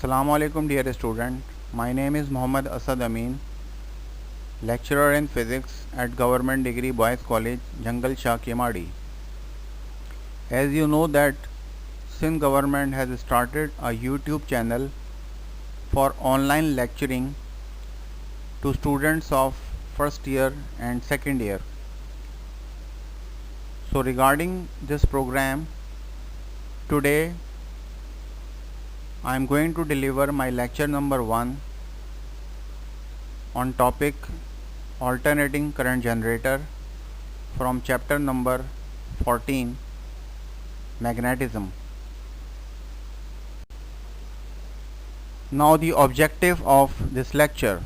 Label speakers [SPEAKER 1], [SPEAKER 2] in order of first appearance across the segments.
[SPEAKER 1] Assalamu alaikum dear student. My name is Muhammad Asad Amin, lecturer in physics at Government Degree Boys College, Jangal Shah Kemadi. As you know that Sindh government has started a YouTube channel for online lecturing to students of first year and second year. So regarding this program, today I am going to deliver my lecture number 1 on topic alternating current generator from chapter number 14, magnetism. Now the objective of this lecture.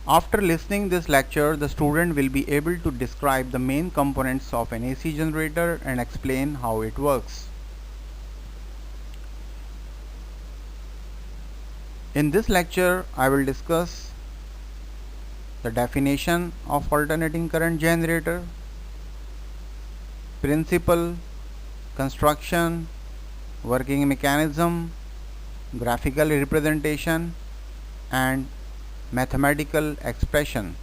[SPEAKER 1] After listening this lecture, the student will be able to describe the main components of an AC generator and explain how it works. In this lecture, I will discuss the definition of alternating current generator, principle, construction, working mechanism, graphical representation, and mathematical expression.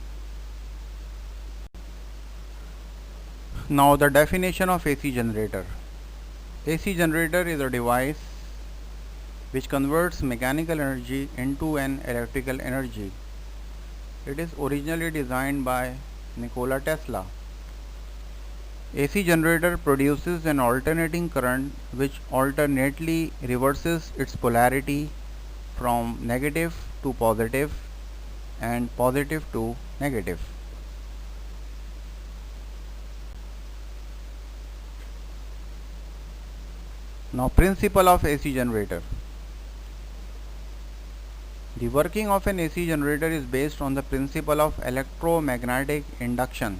[SPEAKER 1] Now the definition of AC generator. AC generator is a device which converts mechanical energy into an electrical energy. It is originally designed by Nikola Tesla. AC generator produces an alternating current which alternately reverses its polarity from negative to positive and positive to negative. Now, principle of AC generator. The working of an AC generator is based on the principle of electromagnetic induction.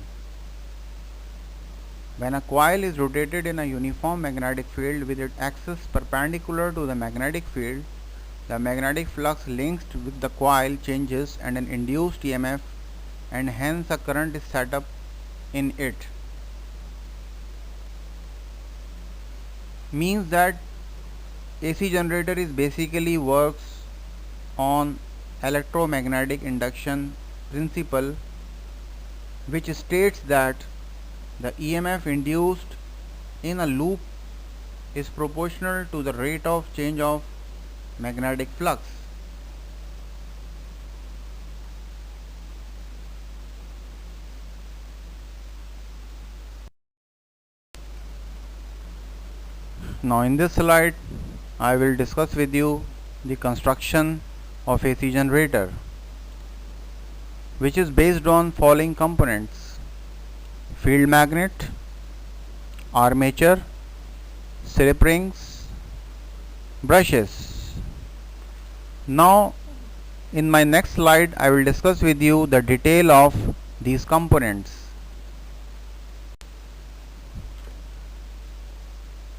[SPEAKER 1] When a coil is rotated in a uniform magnetic field with its axis perpendicular to the magnetic field, the magnetic flux linked with the coil changes and an induced EMF, and hence a current is set up in it. Means that AC generator is basically works on electromagnetic induction principle, which states that the EMF induced in a loop is proportional to the rate of change of magnetic flux. Now in this slide I will discuss with you the construction of AC generator, which is based on following components: field magnet, armature, slip rings, brushes. Now in my next slide I will discuss with you the detail of these components.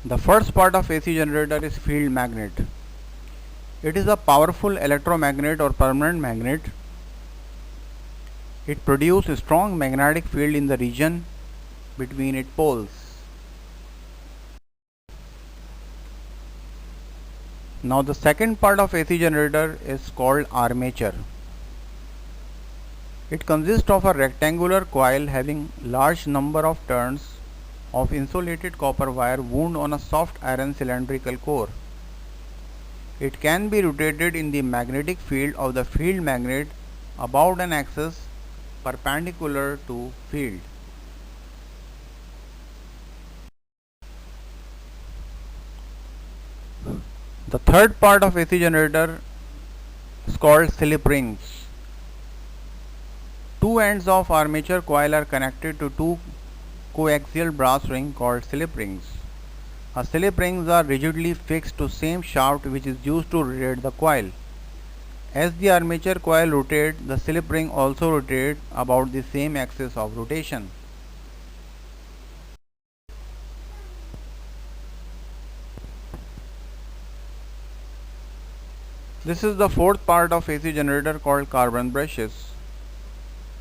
[SPEAKER 1] The first part of AC generator is field magnet. It is a powerful electromagnet or permanent magnet. It produces a strong magnetic field in the region between its poles. Now the second part of AC generator is called armature. It consists of a rectangular coil having large number of turns of insulated copper wire wound on a soft iron cylindrical core. It can be rotated in the magnetic field of the field magnet about an axis perpendicular to field. The third part of AC generator is called slip rings. Two ends of armature coil are connected to two coaxial brass rings called slip rings. Slip rings are rigidly fixed to same shaft which is used to rotate the coil. As the armature coil rotates, the slip ring also rotates about the same axis of rotation. This is the fourth part of AC generator called carbon brushes.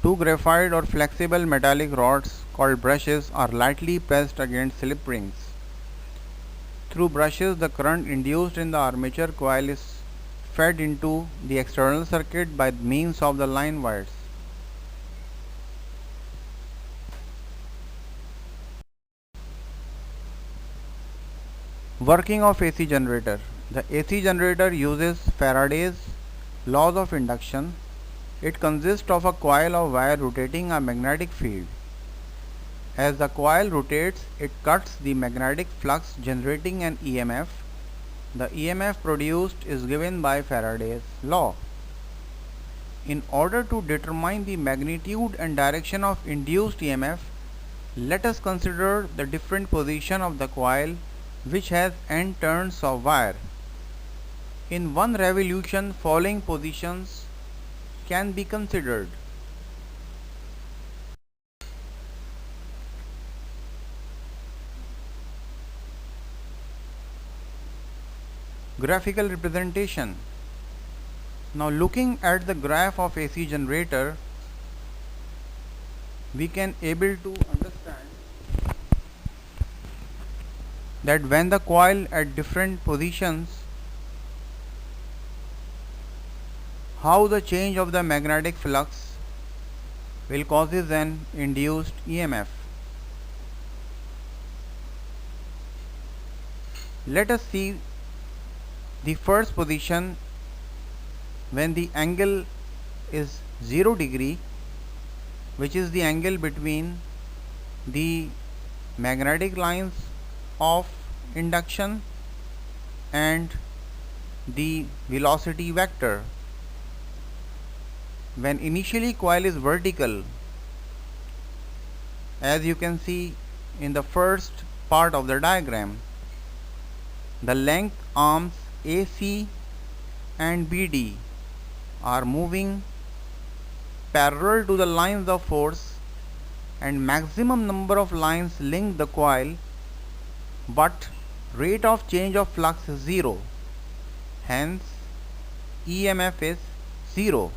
[SPEAKER 1] Two graphite or flexible metallic rods called brushes are lightly pressed against slip rings. Through brushes, the current induced in the armature coil is fed into the external circuit by means of the line wires. Working of AC generator. The AC generator uses Faraday's laws of induction. It consists of a coil of wire rotating a magnetic field. As the coil rotates, it cuts the magnetic flux, generating an EMF. The EMF produced is given by Faraday's law. In order to determine the magnitude and direction of induced EMF, let us consider the different position of the coil, which has n turns of wire. In one revolution, following positions can be considered. Graphical representation. Now looking at the graph of AC generator, we can able to understand that when the coil at different positions, how the change of the magnetic flux will causes an induced EMF. Let us see the first position when the angle is 0 degree, which is the angle between the magnetic lines of induction and the velocity vector. When initially coil is vertical, as you can see in the first part of the diagram, the length arms AC and BD are moving parallel to the lines of force, and maximum number of lines link the coil, but rate of change of flux is 0, hence EMF is 0,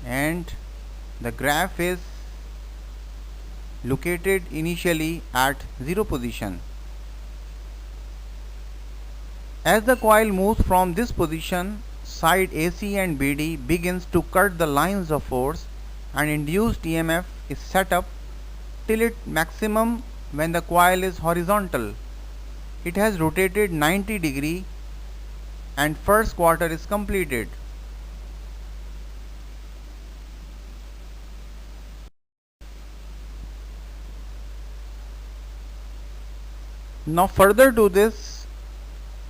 [SPEAKER 1] and the graph is located initially at 0 position. As the coil moves from this position, side AC and BD begins to cut the lines of force, and induced EMF is set up till its maximum when the coil is horizontal. It has rotated 90 degree and first quarter is completed. Now further to this,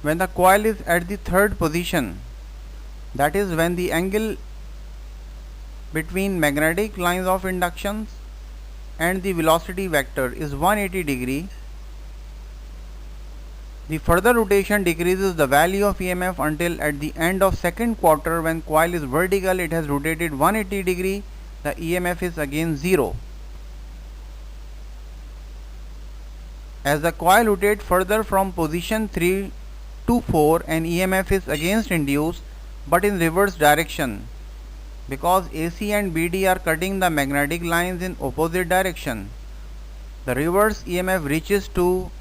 [SPEAKER 1] when the coil is at the third position, that is when the angle between magnetic lines of inductions and the velocity vector is 180 degree, the further rotation decreases the value of EMF until at the end of second quarter, when coil is vertical, it has rotated 180 degree, the EMF is again 0. As the coil rotates further from position 3 to 4, an EMF is again induced, but in reverse direction, because AC and BD are cutting the magnetic lines in opposite direction. The reverse EMF reaches to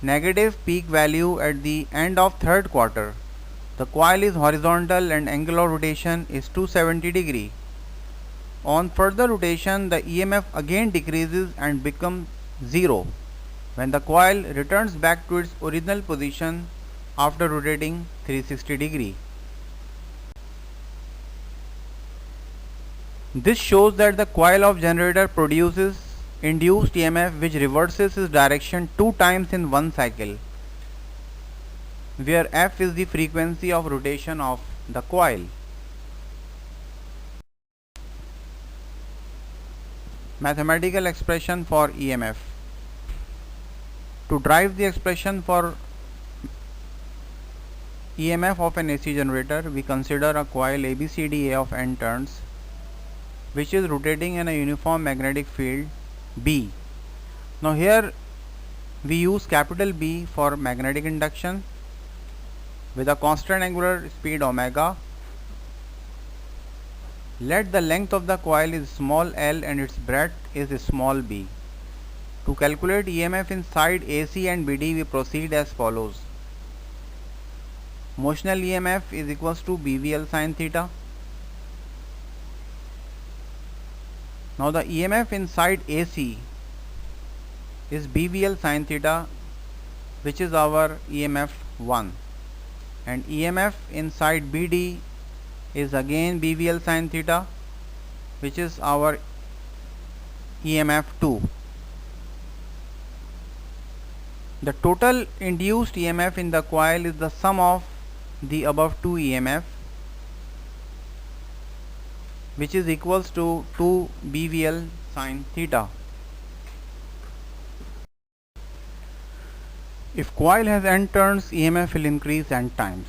[SPEAKER 1] negative peak value at the end of third quarter. The coil is horizontal and angle of rotation is 270 degree. On further rotation, the EMF again decreases and becomes 0 when the coil returns back to its original position after rotating 360 degree. This shows that the coil of generator produces induced EMF which reverses its direction 2 times in one cycle, where F is the frequency of rotation of the coil. Mathematical expression for EMF. To derive the expression for EMF of an AC generator, we consider a coil ABCDA of n turns, which is rotating in a uniform magnetic field B. Now here we use capital B for magnetic induction with a constant angular speed omega. Let the length of the coil is small l and its breadth is small b. To calculate EMF inside AC and BD, we proceed as follows. Motional EMF is equals to BVL sin theta. Now the EMF inside AC is BVL sin theta, which is our EMF 1, and EMF inside BD is again BVL sin theta, which is our EMF 2. The total induced EMF in the coil is the sum of the above two EMF, which is equals to 2 BVL sin theta. If coil has n turns, EMF will increase n times.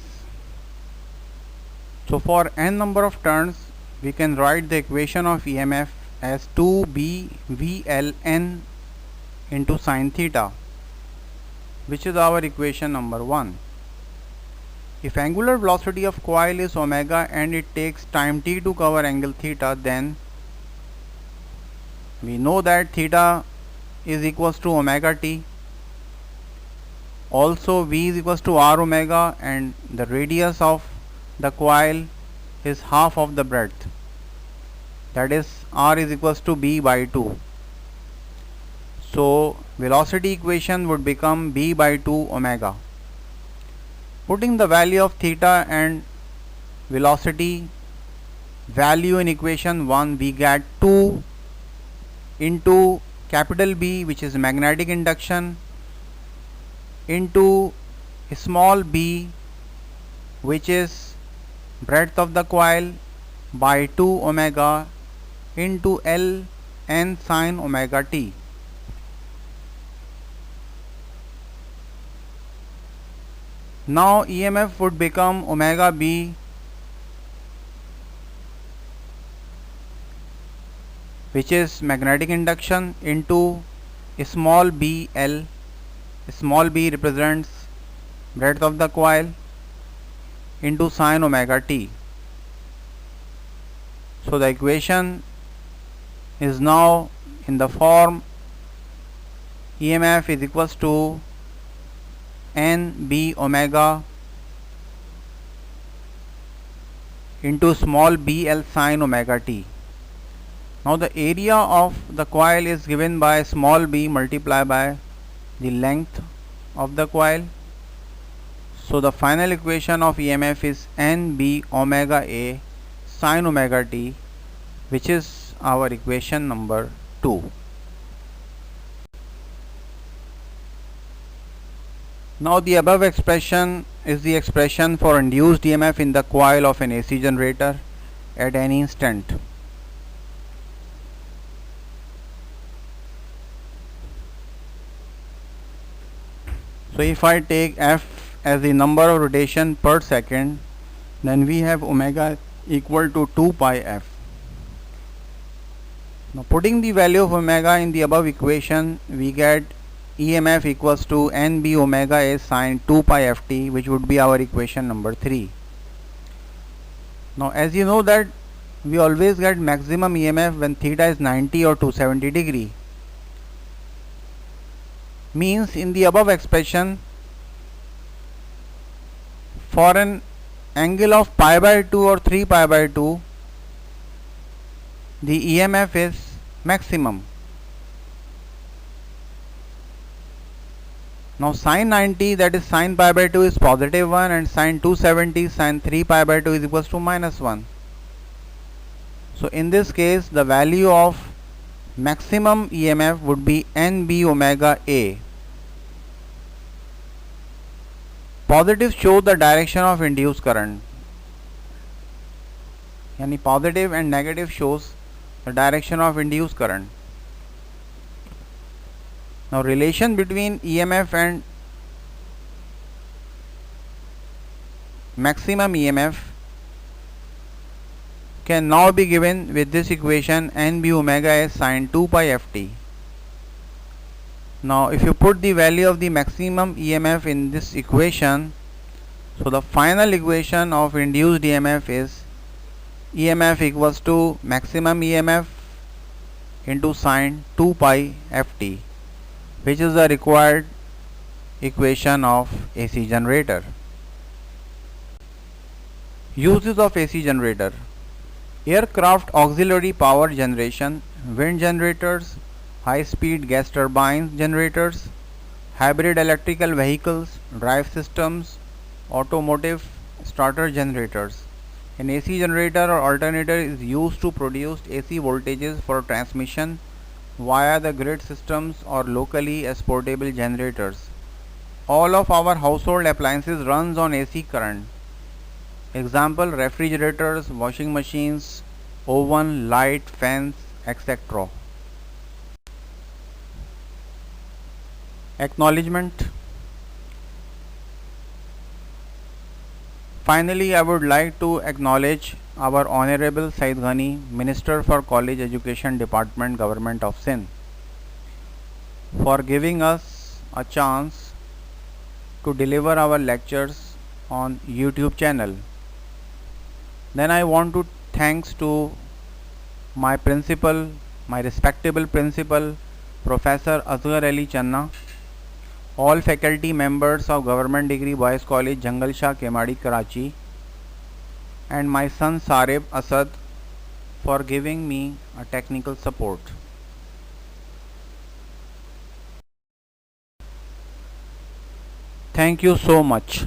[SPEAKER 1] So for n number of turns, we can write the equation of EMF as 2BVLN into sin theta, which is our equation number 1. If angular velocity of coil is omega and it takes time t to cover angle theta, then we know that theta is equals to omega t. Also V is equals to r omega, and the radius of the coil is half of the breadth, that is r is equals to b by 2. So velocity equation would become b by 2 omega. Putting the value of theta and velocity value in equation 1, we get 2 into capital B, which is magnetic induction, into small b, which is breadth of the coil, by 2 omega into L n sin omega t. Now EMF would become omega b, which is magnetic induction, into small b L. Small b represents breadth of the coil, into sin omega t. So the equation is now in the form EMF is equals to n b omega into small b L sin omega t. Now the area of the coil is given by small b multiplied by the length of the coil. So the final equation of EMF is n b omega a sin omega t, which is our equation number 2. Now the above expression is the expression for induced EMF in the coil of an AC generator at any instant. So if I take F as the number of rotation per second, then we have omega equal to 2 pi F. Now putting the value of omega in the above equation, we get EMF equals to n b omega a sin 2 pi ft, which would be our equation number 3. Now as you know that we always get maximum EMF when theta is 90 or 270 degree. Means in the above expression, for an angle of pi by 2 or 3 pi by 2, the EMF is maximum. Now sin 90, that is sin pi by 2, is positive 1, and sin 270 sin 3 pi by 2 is equals to minus 1. So in this case, the value of maximum EMF would be n b omega a. Positive show the direction of induced current. Yani positive and negative shows the direction of induced current. Now relation between EMF and maximum EMF can now be given with this equation n b omega a sin 2 pi ft. Now if you put the value of the maximum EMF in this equation, so the final equation of induced EMF is EMF equals to maximum EMF into sin 2 pi ft. which is the required equation of AC generator. Uses of AC generator: aircraft auxiliary power generation, wind generators, high-speed gas turbine generators, hybrid electrical vehicles, drive systems, automotive starter generators. An AC generator or alternator is used to produce AC voltages for transmission via the grid systems or locally as portable generators. All of our household appliances runs on AC current. Example: refrigerators, washing machines, oven, light, fans, etc. Acknowledgement. Finally, I would like to acknowledge our Honorable Said Ghani, Minister for College Education Department, Government of Sindh, for giving us a chance to deliver our lectures on YouTube channel. Then I want to thanks to my principal, my respectable principal, Professor Asghar Ali Channa, all faculty members of Government Degree Boys College, Jangal Shah, Kemadi, Karachi, and my son Sareb Asad for giving me a technical support. Thank you so much.